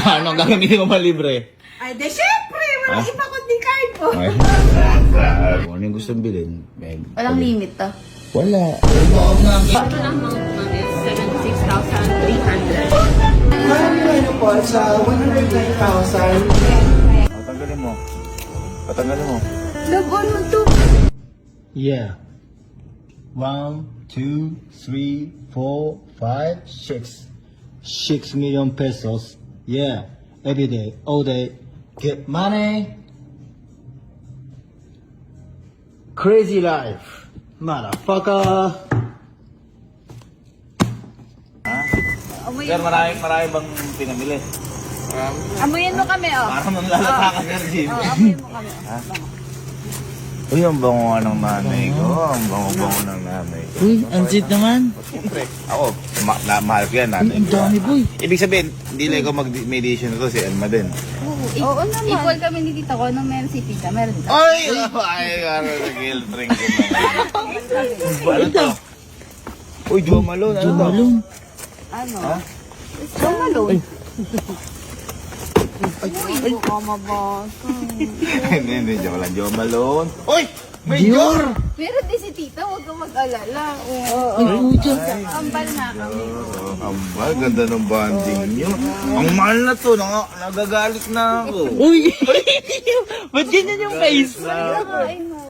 Ano, gagamitin mo pa libre? Ay, de syempre, walang iba kundi card mo. Ay. Ano yung gustong bilhin? Meg? Walang limit to. Wala. Huwag na. Ito lang mga is 76,300. Ano po, sa 109,000. Patanggalin mo. Patanggalin mo. Lagon mo to. Yeah. 1, 2, 3, 4, 5, 6. 6 million pesos. Yeah. Every day, all day. Get money. Crazy life. Motherfucker. Amuyin mo. marami bang pinamili? Amuyin mo kami, oh. Parang nanlalata ka, Virgin. Oh, amuyin mo kami. Uy, ang bango ng nanay ko. Ang bango-bango ng nanay ko. Uy, ang sweet naman. Siyempre, ako, mahal ko yan, nanay Ang ko. dami, boy. Ibig sabihin, hindi lang ikaw mag-mediation na to, si Elma din. Oo naman. Equal kami ni Tita ko. Nung meron si Tita, meron ka. Ay! Ay, ano na guilt drink ko naman. Ano to? Uy, Joe Malone, ano to? Malone. Ano? Ha? So malone. Ay, ko mabasa. Hindi, joke lang. Joe Malone. Uy! May Dior. Dior! Meron din si Tita, huwag kang mag-alala. Oo. Ay, pucha. Ambal na kami. Ambal, ganda ng banding nyo. Ang mahal na to, nagagalit na ako. Uy! Ba't ganyan yung face? Ay, no.